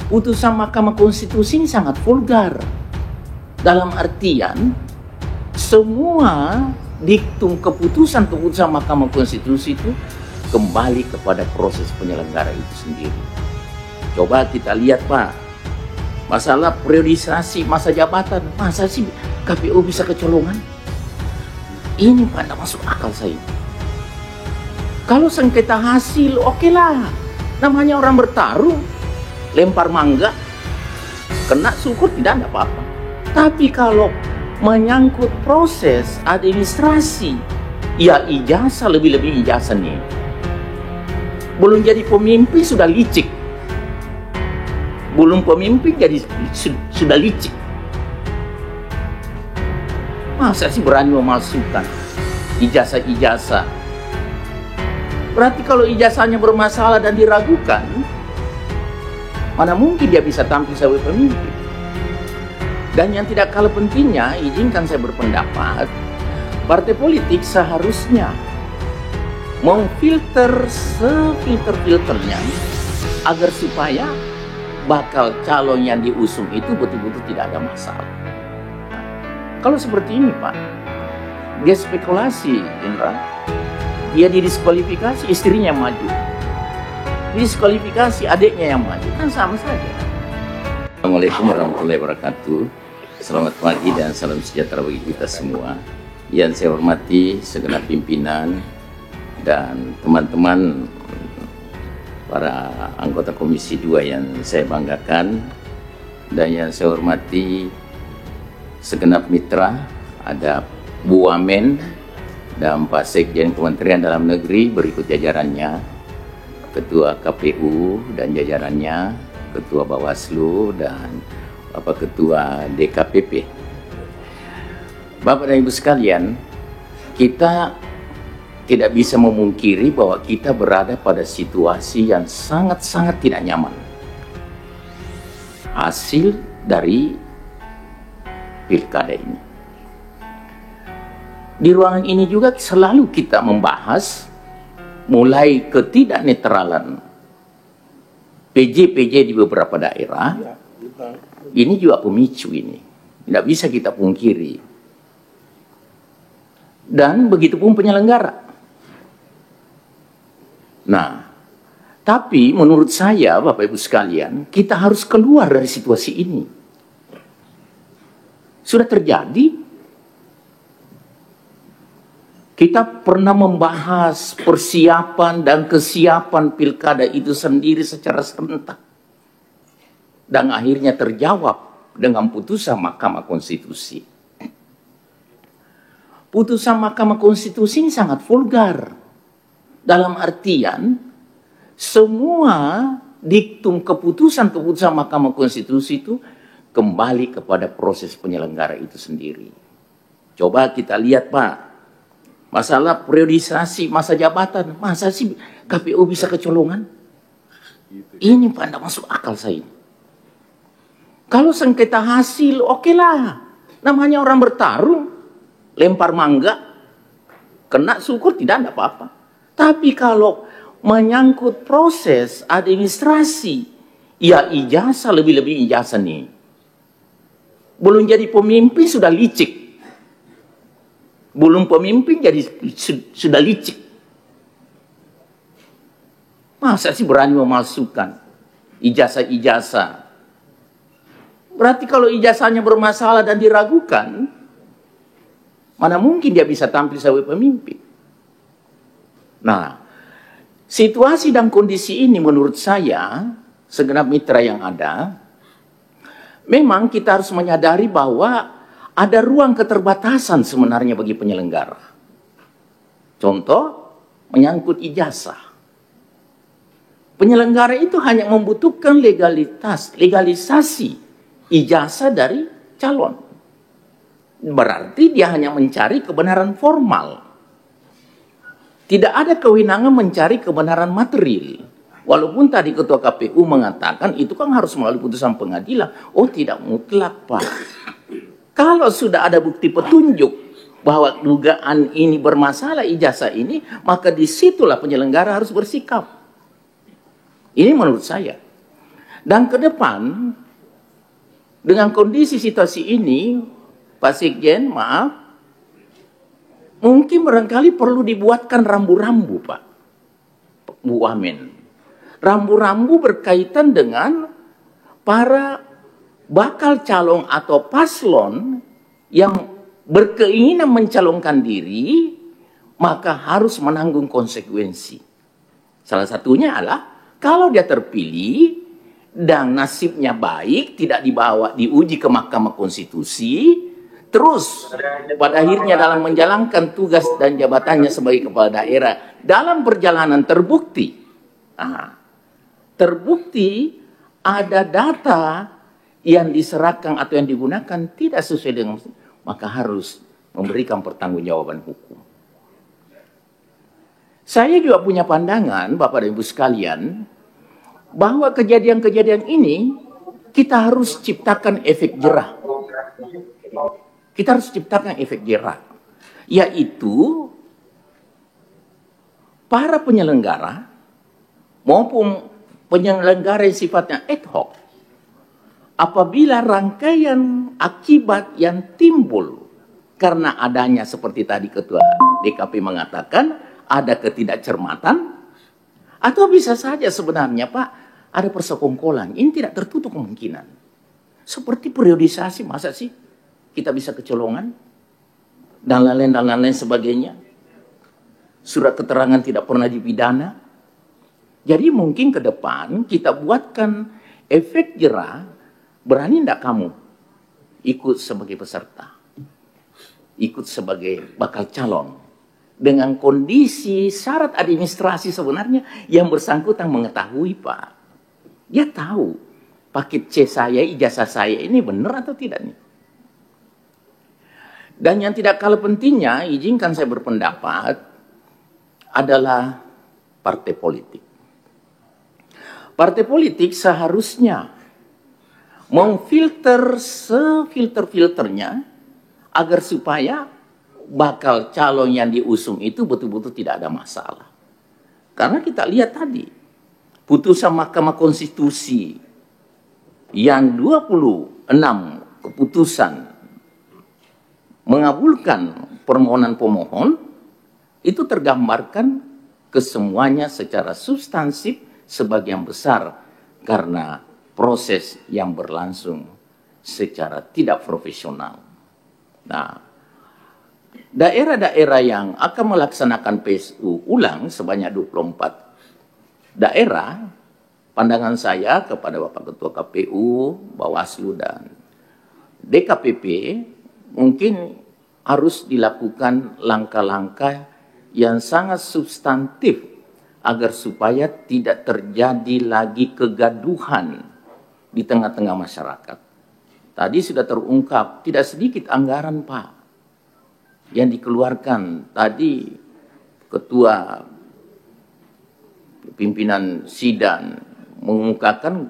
putusan Mahkamah Konstitusi ini sangat vulgar. Dalam artian, semua diktum keputusan Mahkamah Konstitusi itu kembali kepada proses penyelenggara itu sendiri. Coba kita lihat Pak, masalah periodisasi masa jabatan, masa sih KPU bisa kecolongan? Ini Pak, tidak masuk akal saya. Kalau sengketa hasil, oke lah. Namanya orang bertarung, lempar mangga, kena syukur tidak ada apa-apa. Tapi kalau menyangkut proses administrasi, ya ijazah, lebih-lebih ijazah nih. Belum jadi pemimpin sudah licik. Belum pemimpin jadi sudah licik. Masa sih berani memalsukan ijazah-ijazah? Berarti kalau ijazahnya bermasalah dan diragukan, mana mungkin dia bisa tampil sebagai pemimpin? Dan yang tidak kalah pentingnya, izinkan saya berpendapat, partai politik seharusnya memfilter sefilter-filternya agar supaya bakal calon yang diusung itu betul-betul tidak ada masalah. Kalau seperti ini Pak, dia spekulasi, Indra. Dia didiskualifikasi, istrinya maju. Didiskualifikasi, adiknya yang maju. Kan sama saja. Assalamualaikum warahmatullahi wabarakatuh. Selamat pagi dan salam sejahtera bagi kita semua. Yang saya hormati segenap pimpinan dan teman-teman para anggota Komisi 2 yang saya banggakan. Dan yang saya hormati segenap mitra, ada Bu Wamen dan Pak Sekjen Kementerian Dalam Negeri berikut jajarannya, Ketua KPU dan jajarannya, Ketua Bawaslu dan Bapak Ketua DKPP. Bapak dan Ibu sekalian, kita tidak bisa memungkiri bahwa kita berada pada situasi yang sangat-sangat tidak nyaman. Hasil dari pilkada ini. Di ruangan ini juga selalu kita membahas mulai ketidaknetralan PJ-PJ di beberapa daerah. Ini juga pemicu ini. Tidak bisa kita pungkiri. Dan begitu pun penyelenggara. Nah, tapi menurut saya Bapak Ibu sekalian, kita harus keluar dari situasi ini. Sudah terjadi. Kita pernah membahas persiapan dan kesiapan pilkada itu sendiri secara serentak. Dan akhirnya terjawab dengan putusan Mahkamah Konstitusi. Putusan Mahkamah Konstitusi ini sangat vulgar. Dalam artian, semua diktum keputusan Mahkamah Konstitusi itu kembali kepada proses penyelenggara itu sendiri. Coba kita lihat Pak. Masalah periodisasi masa jabatan, masa sih KPU bisa kecolongan? Ini Pak, tidak masuk akal saya. Kalau sengketa hasil, oke lah. Namanya orang bertarung, lempar mangga, kena syukur tidak ada apa-apa. Tapi kalau menyangkut proses administrasi, ya ijazah, lebih-lebih ijazah nih. Belum jadi pemimpin sudah licik. Belum pemimpin jadi sudah licik. Masa sih berani memalsukan ijazah-ijazah? Berarti kalau ijazahnya bermasalah dan diragukan, mana mungkin dia bisa tampil sebagai pemimpin? Nah, situasi dan kondisi ini menurut saya, segenap mitra yang ada, memang kita harus menyadari bahwa ada ruang keterbatasan sebenarnya bagi penyelenggara. Contoh, menyangkut ijazah. Penyelenggara itu hanya membutuhkan legalisasi ijazah dari calon. Berarti dia hanya mencari kebenaran formal. Tidak ada kewenangan mencari kebenaran material. Walaupun tadi Ketua KPU mengatakan itu kan harus melalui putusan pengadilan. Oh, tidak mutlak Pak. Kalau sudah ada bukti petunjuk bahwa dugaan ini bermasalah ijazah ini, maka disitulah penyelenggara harus bersikap. Ini menurut saya. Dan ke depan, dengan kondisi situasi ini, Pak Sekjen, maaf, mungkin barangkali perlu dibuatkan rambu-rambu, Pak Bu Wamen. Rambu-rambu berkaitan dengan para bakal calon atau paslon yang berkeinginan mencalonkan diri, maka harus menanggung konsekuensi. Salah satunya adalah kalau dia terpilih dan nasibnya baik, tidak diuji ke Mahkamah Konstitusi, terus pada akhirnya dalam menjalankan tugas dan jabatannya sebagai kepala daerah, dalam perjalanan terbukti ada data yang diserahkan atau yang digunakan tidak sesuai dengan, maka harus memberikan pertanggungjawaban hukum. Saya juga punya pandangan, Bapak dan Ibu sekalian, bahwa kejadian-kejadian ini kita harus ciptakan efek jerah. Kita harus ciptakan efek jerah, yaitu para penyelenggara maupun penyelenggara yang sifatnya ad hoc, apabila rangkaian akibat yang timbul karena adanya seperti tadi Ketua DKP mengatakan ada ketidakcermatan, atau bisa saja sebenarnya Pak ada persekongkolan, ini tidak tertutup kemungkinan. Seperti periodisasi, masa sih kita bisa kecolongan dan lain-lain sebagainya. Surat keterangan tidak pernah dipidana. Jadi mungkin ke depan kita buatkan efek jerah. Berani tidak kamu ikut sebagai peserta, ikut sebagai bakal calon, dengan kondisi syarat administrasi sebenarnya yang bersangkutan mengetahui, Pak. Dia tahu paket C saya, ijazah saya ini benar atau tidak nih. Dan yang tidak kalah pentingnya, izinkan saya berpendapat, adalah partai politik. Partai politik seharusnya memfilter sefilter-filternya agar supaya bakal calon yang diusung itu betul-betul tidak ada masalah. Karena kita lihat tadi, putusan Mahkamah Konstitusi yang 26 keputusan mengabulkan permohonan pemohon, itu tergambarkan kesemuanya secara substansif sebagian besar karena proses yang berlangsung secara tidak profesional. Nah, daerah-daerah yang akan melaksanakan PSU ulang sebanyak 24 daerah, pandangan saya kepada Bapak Ketua KPU, Bawaslu, dan DKPP, mungkin harus dilakukan langkah-langkah yang sangat substantif agar supaya tidak terjadi lagi kegaduhan di tengah-tengah masyarakat. Tadi sudah terungkap, tidak sedikit anggaran, Pak, yang dikeluarkan. Tadi Ketua pimpinan sidang mengungkapkan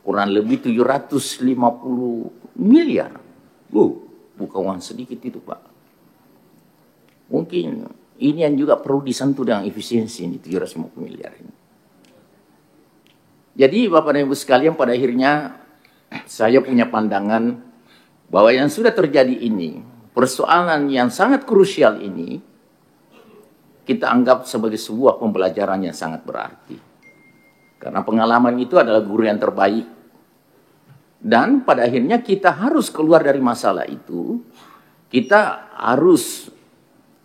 kurang lebih 750 miliar. Bukan uang sedikit itu, Pak. Mungkin ini yang juga perlu disentuh dengan efisiensi ini, 750 miliar ini. Jadi Bapak dan Ibu sekalian, pada akhirnya saya punya pandangan bahwa yang sudah terjadi ini, persoalan yang sangat krusial ini, kita anggap sebagai sebuah pembelajaran yang sangat berarti. Karena pengalaman itu adalah guru yang terbaik. Dan pada akhirnya kita harus keluar dari masalah itu, kita harus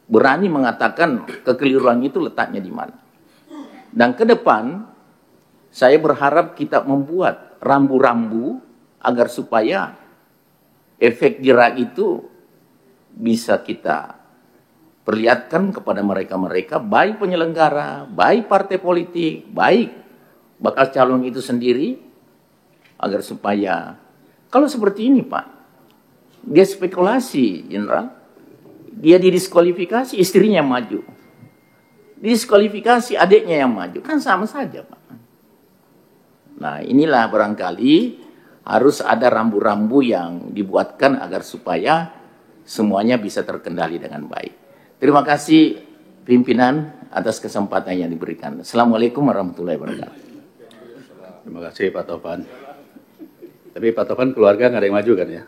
berani mengatakan kekeliruan itu letaknya di mana. Dan ke depan, saya berharap kita membuat rambu-rambu agar supaya efek jerah itu bisa kita perlihatkan kepada mereka-mereka, baik penyelenggara, baik partai politik, baik bakal calon itu sendiri, agar supaya, kalau seperti ini Pak, dia spekulasi, Jenderal, dia didiskualifikasi, istrinya yang maju, didiskualifikasi adiknya yang maju, kan sama saja Pak. Nah inilah barangkali harus ada rambu-rambu yang dibuatkan agar supaya semuanya bisa terkendali dengan baik. Terima kasih pimpinan atas kesempatan yang diberikan. Assalamualaikum warahmatullahi wabarakatuh. Terima kasih Pak Tovan. Tapi Pak Tovan keluarga nggak ada yang maju kan ya?